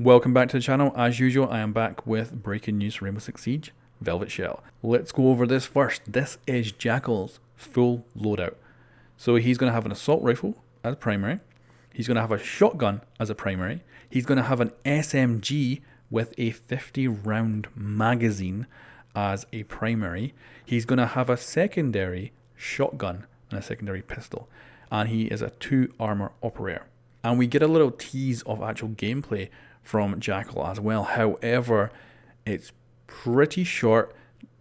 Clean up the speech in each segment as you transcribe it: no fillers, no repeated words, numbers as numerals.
Welcome back to the channel. As usual, I am back with breaking news for Rainbow Six Siege Velvet Shell. Let's go over this first. This is Jackal's full loadout. So he's going to have an assault rifle as primary. He's going to have a shotgun as a primary. He's going to have an SMG with a 50 round magazine as a primary. He's going to have a secondary shotgun and a secondary pistol. And he is a 2 armor operator. And we get a little tease of actual gameplay from Jackal as well. However, it's pretty short.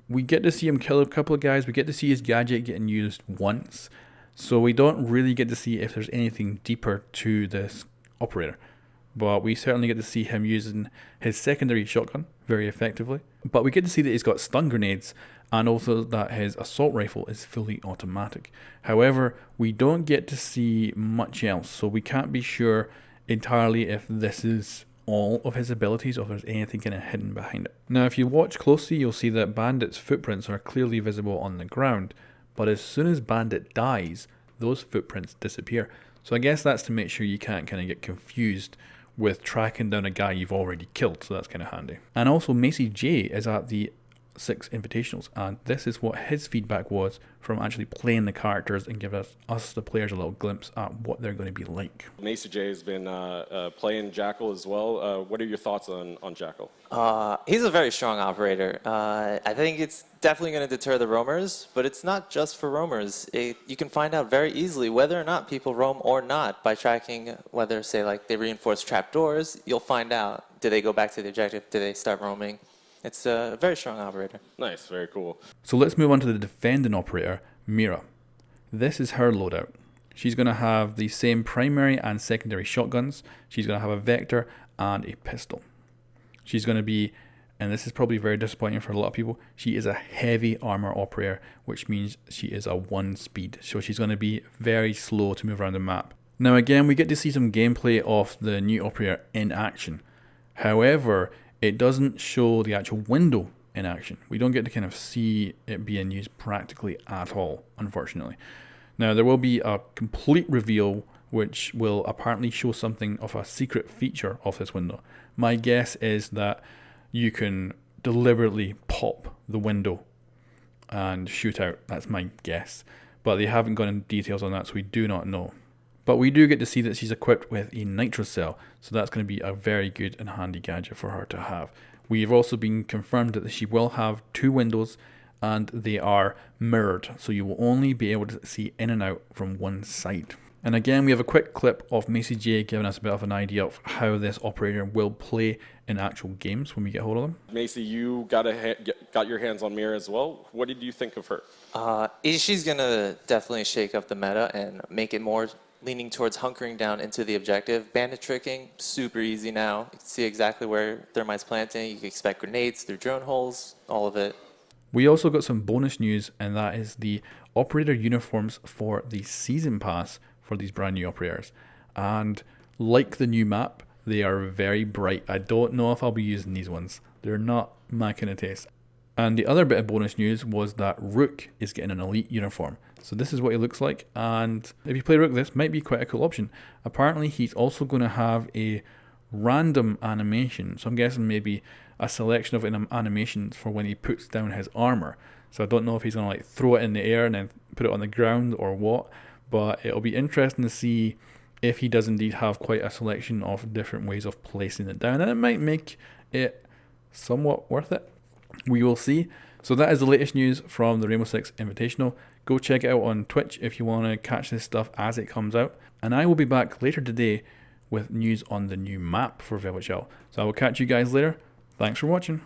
We get to see him kill a couple of guys. We get to see his gadget getting used once. So we don't really get to see if there's anything deeper to this operator. But we certainly get to see him using his secondary shotgun very effectively. But we get to see that he's got stun grenades and also that his assault rifle is fully automatic. However, we don't get to see much else. So we can't be sure entirely if this is all of his abilities or if there's anything kind of hidden behind it. Now, if you watch closely, you'll see that Bandit's footprints are clearly visible on the ground. But as soon as Bandit dies, those footprints disappear. So I guess that's to make sure you can't kind of get confused with tracking down a guy you've already killed, so that's kind of handy. And also Macy J is at the 6 Invitationals, and this is what his feedback was from actually playing the characters and giving us the players a little glimpse at what they're going to be like. Macy J has been playing Jackal as well. What are your thoughts on Jackal? He's a very strong operator. I think it's definitely going to deter the roamers, but it's not just for roamers. You can find out very easily whether or not people roam or not by tracking whether, say, like they reinforce trapdoors. You'll find out, do they go back to the objective? Do they start roaming? It's a very strong operator. Nice, very cool. So let's move on to the defending operator, Mira. This is her loadout. She's going to have the same primary and secondary shotguns. She's going to have a vector and a pistol. She's going to be, and this is probably very disappointing for a lot of people, she is a heavy armor operator, which means she is a 1 speed. So she's going to be very slow to move around the map. Now again, we get to see some gameplay of the new operator in action. However, it doesn't show the actual window in action. We don't get to kind of see it being used practically at all, unfortunately. Now, there will be a complete reveal which will apparently show something of a secret feature of this window. My guess is that you can deliberately pop the window and shoot out. That's my guess. But they haven't gone into details on that, so we do not know. But we do get to see that she's equipped with a nitro cell, so that's going to be a very good and handy gadget for her to have. We've also been confirmed that she will have 2 windows and they are mirrored, so you will only be able to see in and out from one side. And again, we have a quick clip of Macy J giving us a bit of an idea of how this operator will play in actual games when we get hold of them. Macy, you got your hands on Mira as well. What did you think of her? She's going to definitely shake up the meta and make it more leaning towards hunkering down into the objective. Bandit tricking, super easy now. You can see exactly where thermite's planting. You can expect grenades through drone holes, all of it. We also got some bonus news, and that is the operator uniforms for the season pass for these brand new operators. And like the new map, they are very bright. I don't know if I'll be using these ones. They're not my kind of taste. And the other bit of bonus news was that Rook is getting an elite uniform. So this is what he looks like, and if you play Rook, this might be quite a cool option. Apparently he's also going to have a random animation, so I'm guessing maybe a selection of animations for when he puts down his armor. So I don't know if he's going to like throw it in the air and then put it on the ground or what, but it'll be interesting to see if he does indeed have quite a selection of different ways of placing it down, and it might make it somewhat worth it. We will see. So that is the latest news from the Rainbow Six Invitational. Go check it out on Twitch if you want to catch this stuff as it comes out. And I will be back later today with news on the new map for Velvet Shell. So I will catch you guys later. Thanks for watching.